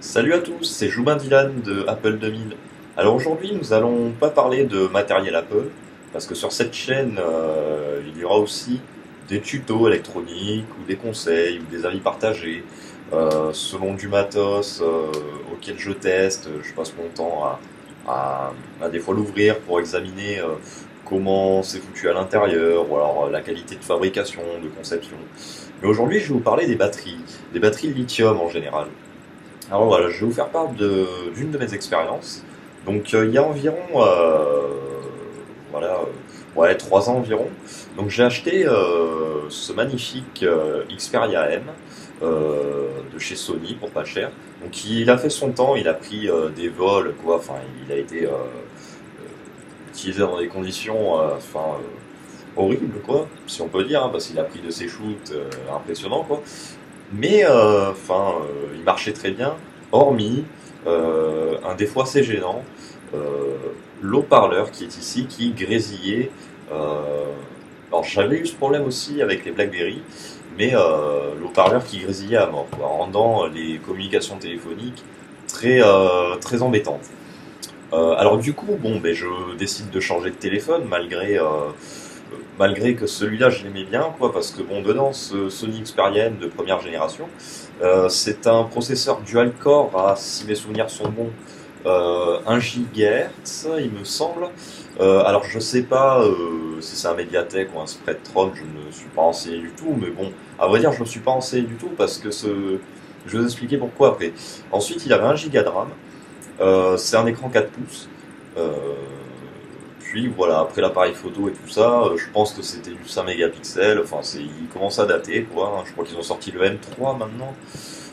Salut à tous, c'est Joubin Dylan de Apple 2000. Alors aujourd'hui, nous allons pas parler de matériel Apple, parce que sur cette chaîne, il y aura aussi des tutos électroniques, ou des conseils, ou des avis partagés, selon du matos auquel je teste. Je passe mon temps à des fois l'ouvrir pour examiner comment c'est foutu à l'intérieur, ou alors la qualité de fabrication, de conception. Mais aujourd'hui, je vais vous parler des batteries lithium en général. Alors voilà, je vais vous faire part d'une de mes expériences. Donc il y a environ voilà, ouais, 3 ans environ. Donc j'ai acheté ce magnifique Xperia M de chez Sony pour pas cher. Donc il a fait son temps, il a pris des vols, quoi. Enfin, il a été utilisé dans des conditions horribles, quoi, si on peut dire, hein, parce qu'il a pris de ses shoots impressionnants, quoi. Mais il marchait très bien, hormis un défaut assez gênant, euh, l'haut-parleur qui est ici, qui grésillait. euh, alors j'avais eu ce problème aussi avec les BlackBerry, mais l'haut-parleur qui grésillait à mort, quoi, rendant les communications téléphoniques très embêtantes. Alors du coup, bon, ben, je décide de changer de téléphone malgré que celui-là je l'aimais bien, quoi, parce que bon, dedans, ce Sony Xperia M de première génération, c'est un processeur dual-core à, si mes souvenirs sont bons, 1 GHz, il me semble. Alors je sais pas si c'est un Mediatek ou un Spreadtrum, je ne me suis pas renseigné du tout, mais bon, à vrai dire, je ne me suis pas renseigné du tout parce que je vais vous expliquer pourquoi après. Ensuite, il avait 1 Go de RAM, c'est un écran 4 pouces. Euh, Puis voilà, après l'appareil photo et tout ça, je pense que c'était du 5 mégapixels. Enfin, il commence à dater, quoi, hein. Je crois qu'ils ont sorti le M3 maintenant,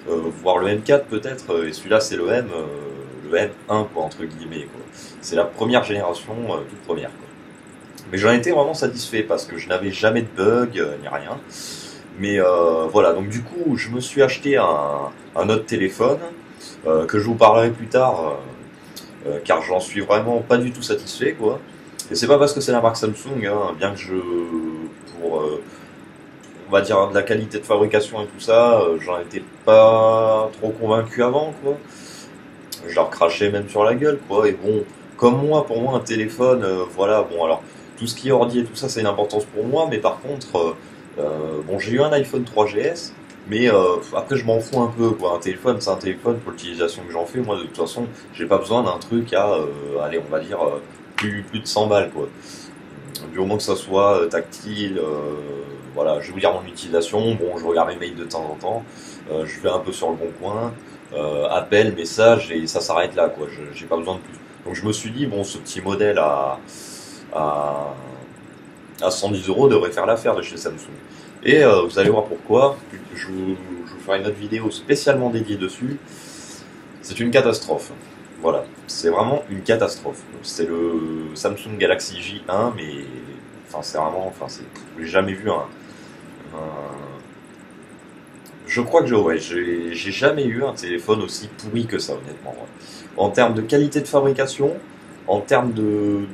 voire le M4 peut-être. Et celui-là, c'est le M1, quoi, entre guillemets, quoi. C'est la première génération, toute première, quoi. Mais j'en étais vraiment satisfait parce que je n'avais jamais de bug ni rien. Mais voilà, donc du coup, je me suis acheté un autre téléphone que je vous parlerai plus tard, car j'en suis vraiment pas du tout satisfait, quoi. Et c'est pas parce que c'est la marque Samsung, hein, bien que pour, on va dire, de la qualité de fabrication et tout ça, j'en étais pas trop convaincu avant, quoi. Je leur crachais même sur la gueule, quoi. Et bon, comme moi, pour moi, un téléphone, voilà, bon, alors, tout ce qui est ordi et tout ça, c'est une importance pour moi, mais par contre, bon, j'ai eu un iPhone 3GS, mais après, je m'en fous un peu, quoi. Un téléphone, c'est un téléphone pour l'utilisation que j'en fais. Moi, de toute façon, j'ai pas besoin d'un truc à, allez, on va dire, plus de 100 balles, quoi. Du moment que ça soit tactile, voilà, je vais vous dire mon utilisation. Bon, je regarde mes mails de temps en temps, je vais un peu sur le bon coin, appel, message, et ça s'arrête là, quoi. J'ai pas besoin de plus. Donc je me suis dit, bon, ce petit modèle à, à 110 euros devrait faire l'affaire de chez Samsung. Et vous allez voir pourquoi. Je vous ferai une autre vidéo spécialement dédiée dessus. C'est une catastrophe. Voilà, c'est vraiment une catastrophe. C'est le Samsung Galaxy J1, mais enfin c'est vraiment, j'ai jamais vu je crois que j'ai jamais eu un téléphone aussi pourri que ça, honnêtement. Ouais. En termes de qualité de fabrication, en termes de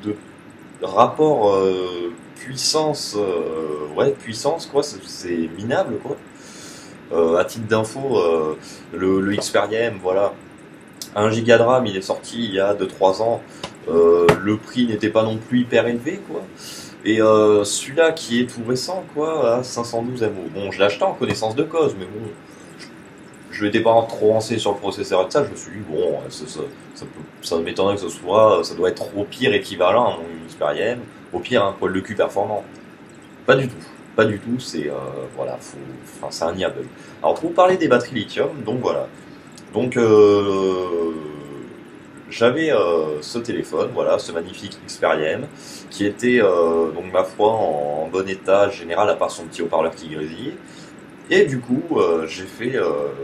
rapport puissance, ouais, puissance quoi, c'est minable quoi. À titre d'info, le Xperia M, voilà, 1 giga de RAM, il est sorti il y a 2 3 ans. Le prix n'était pas non plus hyper élevé, quoi. Et celui-là qui est tout récent, quoi, à 512 MO. Bon, je l'ai acheté en connaissance de cause, mais bon, je n'étais pas trop renseigné sur le processeur et tout ça. Je me suis dit, bon, ça m'étonnerait que ça doit être au pire équivalent à mon Xperia M, au pire un poil de cul performant. Pas du tout. Pas du tout, c'est voilà, enfin, c'est un bug. Alors pour vous parler des batteries lithium, donc voilà. Donc j'avais ce téléphone, voilà, ce magnifique Xperia M, qui était donc ma foi en bon état général à part son petit haut-parleur qui grésillait. Et du coup, j'ai fait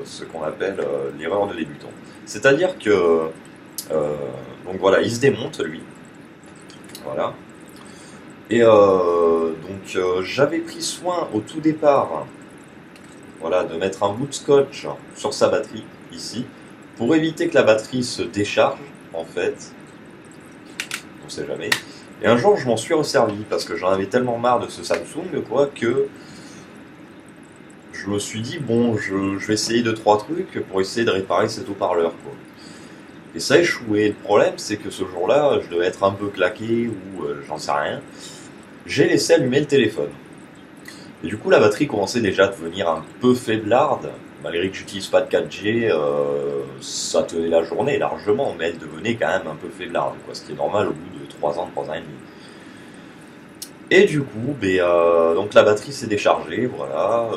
ce qu'on appelle l'erreur de débutant. C'est-à-dire que donc voilà, il se démonte lui, voilà. Et j'avais pris soin au tout départ, voilà, de mettre un bout de scotch sur sa batterie ici pour éviter que la batterie se décharge en fait, on sait jamais. Et un jour, je m'en suis resservi parce que j'en avais tellement marre de ce Samsung, quoi, que je me suis dit, bon, je vais essayer 2-3 trucs pour essayer de réparer cet haut-parleur, quoi. Et ça a échoué. Le problème, c'est que ce jour-là, je devais être un peu claqué ou j'en sais rien. J'ai laissé allumer le téléphone. Et du coup, la batterie commençait déjà à devenir un peu faiblarde. Malgré que j'utilise pas de 4G, ça tenait la journée largement, mais elle devenait quand même un peu faiblarde, quoi, ce qui est normal au bout de 3 ans, 3 ans et demi. Et du coup, donc la batterie s'est déchargée, voilà.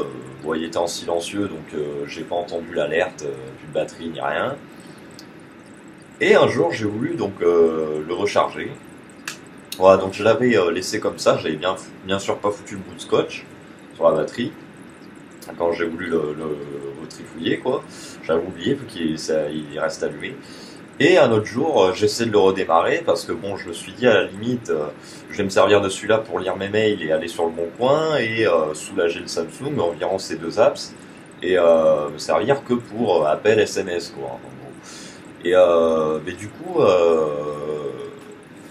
Bon, il était en silencieux, donc j'ai pas entendu l'alerte d'une batterie ni rien. Et un jour, j'ai voulu donc le recharger. Voilà, donc je l'avais laissé comme ça, j'avais bien sûr pas foutu le bout de scotch sur la batterie. Quand j'ai voulu le retrifouiller, quoi, j'avais oublié il reste allumé. Et un autre jour, j'essaie de le redémarrer parce que bon, je me suis dit à la limite, je vais me servir de celui-là pour lire mes mails et aller sur le bon coin et soulager le Samsung en virant ces deux apps et me servir que pour appel SMS, quoi, en gros. Et mais du coup,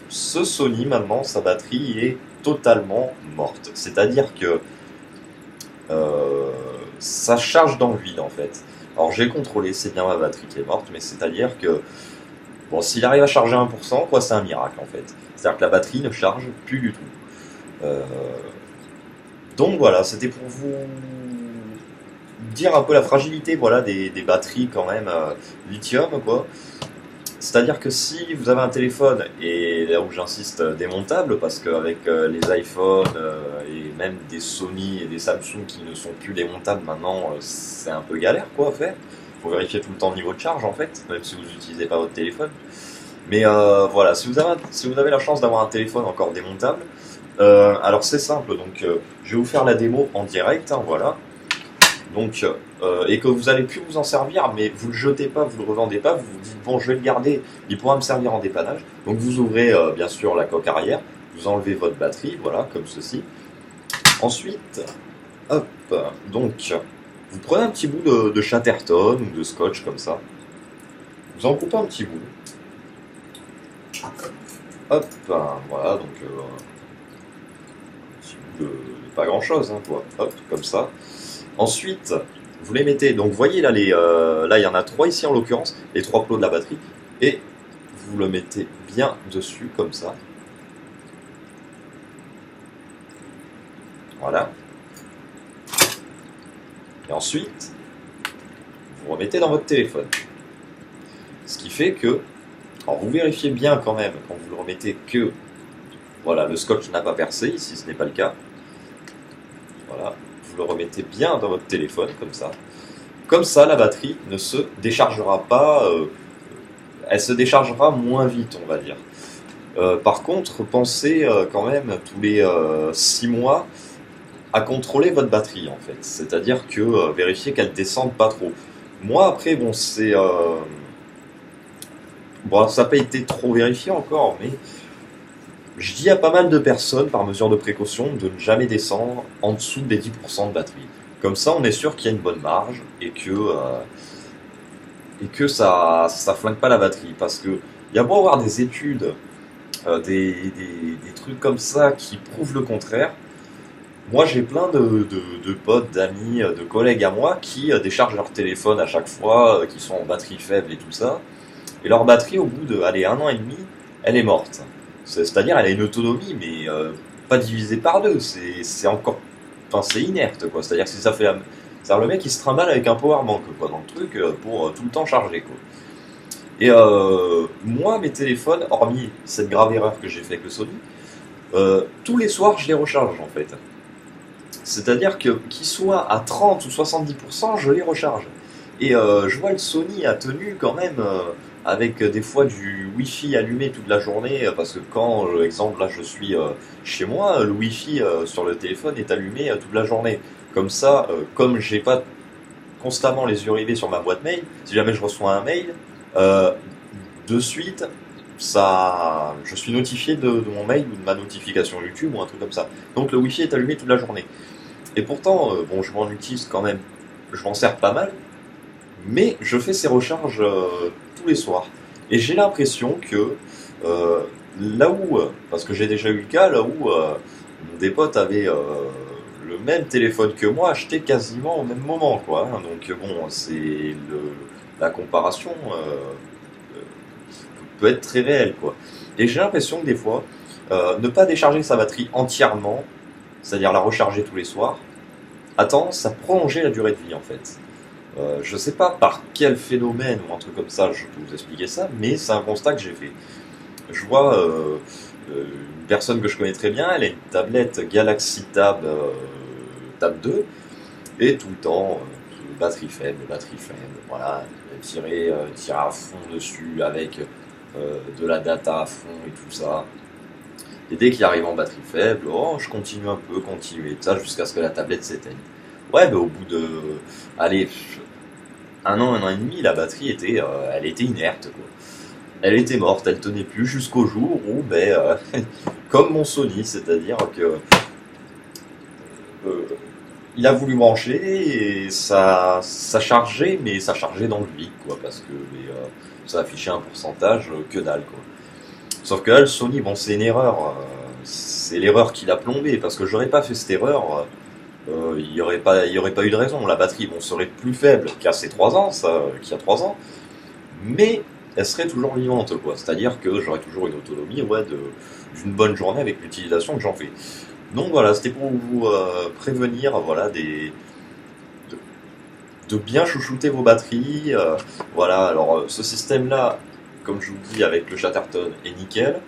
ce Sony maintenant, sa batterie est totalement morte. C'est-à-dire que ça charge dans le vide en fait. Alors j'ai contrôlé, c'est bien ma batterie qui est morte, mais c'est-à-dire que bon, s'il arrive à charger 1%, quoi, c'est un miracle en fait. C'est-à-dire que la batterie ne charge plus du tout. Euh, donc voilà, c'était pour vous dire un peu la fragilité, voilà, des batteries quand même lithium, quoi. C'est-à-dire que si vous avez un téléphone, et là où j'insiste, démontable, parce qu'avec les iPhones et même des Sony et des Samsung qui ne sont plus démontables maintenant, c'est un peu galère quoi à faire. Il faut vérifier tout le temps le niveau de charge en fait, même si vous n'utilisez pas votre téléphone. Mais voilà, si vous avez la chance d'avoir un téléphone encore démontable, alors c'est simple, donc je vais vous faire la démo en direct, hein, voilà. Donc, et que vous allez plus vous en servir, mais vous le jetez pas, vous le revendez pas, vous vous dites bon, je vais le garder, il pourra me servir en dépannage. Donc vous ouvrez bien sûr la coque arrière, vous enlevez votre batterie, voilà, comme ceci. Ensuite, hop, donc vous prenez un petit bout de Chatterton ou de scotch comme ça, vous en coupez un petit bout. Hop, voilà, donc un petit bout de pas grand chose, hein, quoi. Hop, comme ça. Ensuite, vous les mettez, donc vous voyez là, là il y en a 3 ici en l'occurrence, les 3 plots de la batterie, et vous le mettez bien dessus comme ça. Voilà. Et ensuite, vous remettez dans votre téléphone. Ce qui fait que, alors vous vérifiez bien quand même quand vous le remettez que voilà, le scotch n'a pas percé, ici ce n'est pas le cas. Voilà. Vous le remettez bien dans votre téléphone, comme ça. Comme ça, la batterie ne se déchargera pas, elle se déchargera moins vite, on va dire. Par contre, pensez quand même tous les 6 mois à contrôler votre batterie, en fait. C'est-à-dire que vérifier qu'elle ne descende pas trop. Moi, après, bon, bon, ça n'a pas été trop vérifié encore, mais je dis à pas mal de personnes, par mesure de précaution, de ne jamais descendre en dessous des 10% de batterie. Comme ça, on est sûr qu'il y a une bonne marge et que ça flingue pas la batterie. Parce que il y a beau avoir des études, des trucs comme ça qui prouvent le contraire. Moi, j'ai plein de potes, d'amis, de collègues à moi qui déchargent leur téléphone à chaque fois, qui sont en batterie faible et tout ça. Et leur batterie, au bout de, allez, 1 an et demi, elle est morte. C'est-à-dire, elle a une autonomie, mais pas divisée par deux. C'est encore, enfin, c'est inerte, quoi. C'est-à-dire que si ça fait, c'est-à-dire le mec, il se trimballe avec un power bank, quoi, dans le truc pour tout le temps charger, quoi. Et moi, mes téléphones, hormis cette grave erreur que j'ai fait avec le Sony, tous les soirs, je les recharge, en fait. C'est-à-dire que qu'ils soient à 30 ou 70%, je les recharge. Et je vois le Sony a tenu quand même avec des fois du Wi-Fi allumé toute la journée, parce que quand, exemple, là je suis chez moi, le Wi-Fi sur le téléphone est allumé toute la journée. Comme ça, comme j'ai pas constamment les yeux rivés sur ma boîte mail, si jamais je reçois un mail, de suite, je suis notifié de mon mail ou de ma notification YouTube ou un truc comme ça. Donc le Wi-Fi est allumé toute la journée. Et pourtant, bon, je m'en utilise quand même, je m'en sers pas mal, mais je fais ces recharges tous les soirs. Et j'ai l'impression que là où, parce que j'ai déjà eu le cas, là où des potes avaient le même téléphone que moi, acheté quasiment au même moment, quoi. Hein. Donc bon, la comparaison peut être très réelle, quoi. Et j'ai l'impression que des fois, ne pas décharger sa batterie entièrement, c'est-à-dire la recharger tous les soirs, a tendance à prolonger la durée de vie, en fait. Je sais pas par quel phénomène ou un truc comme ça je peux vous expliquer ça, mais c'est un constat que j'ai fait. Je vois une personne que je connais très bien, elle a une tablette Galaxy Tab 2, et tout le temps, batterie faible, voilà, tirer à fond dessus avec de la data à fond et tout ça. Et dès qu'il arrive en batterie faible, oh, je continue un peu, continuer, ça jusqu'à ce que la tablette s'éteigne. Ouais, mais au bout de, allez, un an et demi, la batterie elle était inerte, quoi. Elle était morte, elle tenait plus jusqu'au jour où, comme mon Sony, c'est-à-dire que il a voulu brancher et ça chargeait, mais ça chargeait dans le vide, quoi, parce que ça affichait un pourcentage que dalle, quoi. Sauf que là, le Sony, bon, c'est une erreur, c'est l'erreur qui l'a plombé, parce que j'aurais pas fait cette erreur, il y aurait pas eu de raison. La batterie, bon, serait plus faible qu'il y a 3 ans, qu'il y a 3 ans, mais elle serait toujours vivante, quoi. C'est-à-dire que j'aurais toujours une autonomie, ouais, d'une bonne journée avec l'utilisation que j'en fais. Donc voilà, c'était pour vous prévenir, voilà, de, de bien chouchouter vos batteries. Voilà, alors ce système-là, comme je vous dis, avec le Chatterton est nickel.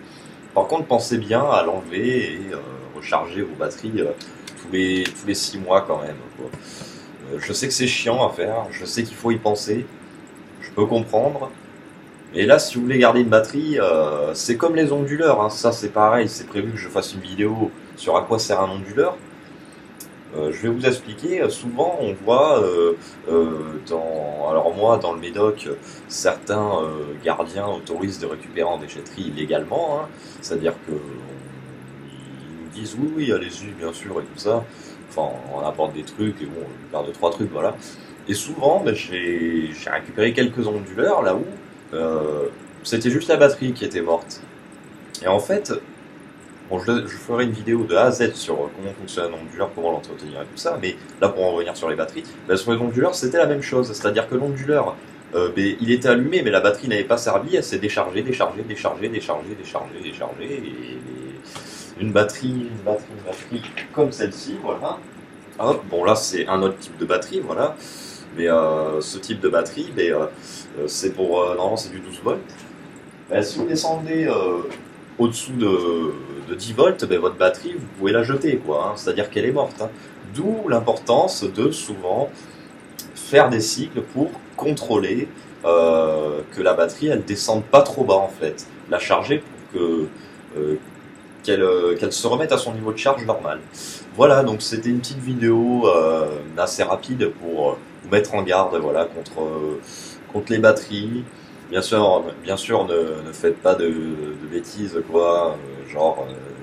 Par contre, pensez bien à l'enlever et recharger vos batteries tous les 6 mois quand même, quoi. Je sais que c'est chiant à faire, je sais qu'il faut y penser, je peux comprendre. Et là, si vous voulez garder une batterie, c'est comme les onduleurs, hein. Ça c'est pareil, c'est prévu que je fasse une vidéo sur à quoi sert un onduleur. Je vais vous expliquer, souvent on voit, alors moi dans le Médoc, certains gardiens autorisent de récupérer en déchetterie illégalement, hein. C'est-à-dire que ils nous disent oui, allez-y, bien sûr, et tout ça. Enfin, on apporte des trucs, et bon, on perd 2-3 trucs, voilà. Et souvent, j'ai récupéré quelques onduleurs là où c'était juste la batterie qui était morte. Et en fait, bon, je ferai une vidéo de A à Z sur comment fonctionne un onduleur, comment l'entretenir et tout ça, mais là pour en revenir sur les batteries, sur les onduleurs c'était la même chose, c'est-à-dire que l'onduleur, il était allumé mais la batterie n'avait pas servi, elle s'est déchargée, et une batterie comme celle-ci, voilà. Hop, bon là c'est un autre type de batterie, voilà, mais ce type de batterie, c'est pour, normalement c'est du 12 volts. Si vous descendez au-dessous de 10 volts, votre batterie, vous pouvez la jeter, quoi, hein, c'est-à-dire qu'elle est morte. Hein. D'où l'importance de souvent faire des cycles pour contrôler que la batterie, elle descende pas trop bas, en fait. La charger pour qu'elle se remette à son niveau de charge normal. Voilà, donc c'était une petite vidéo assez rapide pour vous mettre en garde, voilà, contre les batteries. Bien sûr, ne faites pas de bêtises, quoi.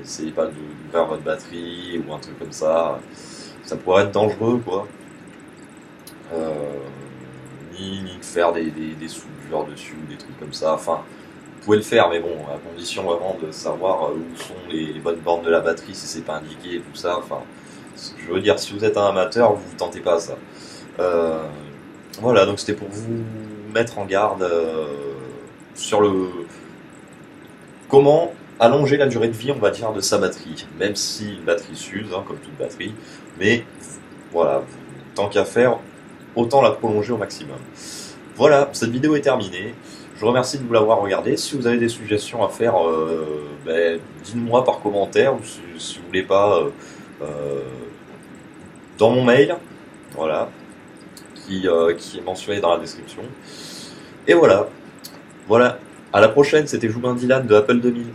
Essayez pas d'ouvrir votre batterie ou un truc comme ça. Ça pourrait être dangereux, quoi. Ni de faire des soudures dessus ou des trucs comme ça. Enfin, vous pouvez le faire, mais bon, à condition vraiment de savoir où sont les bonnes bornes de la batterie, si c'est pas indiqué et tout ça. Enfin, je veux dire, si vous êtes un amateur, vous tentez pas ça. Voilà, donc c'était pour vous mettre en garde sur comment allonger la durée de vie, on va dire, de sa batterie. Même si une batterie s'use, hein, comme toute batterie, mais voilà, tant qu'à faire, autant la prolonger au maximum. Voilà, cette vidéo est terminée. Je vous remercie de vous l'avoir regardée. Si vous avez des suggestions à faire, dites-moi par commentaire, ou si vous voulez pas, dans mon mail, voilà, qui est mentionné dans la description. Et voilà, à la prochaine, c'était Joubin Dylan de Apple 2000.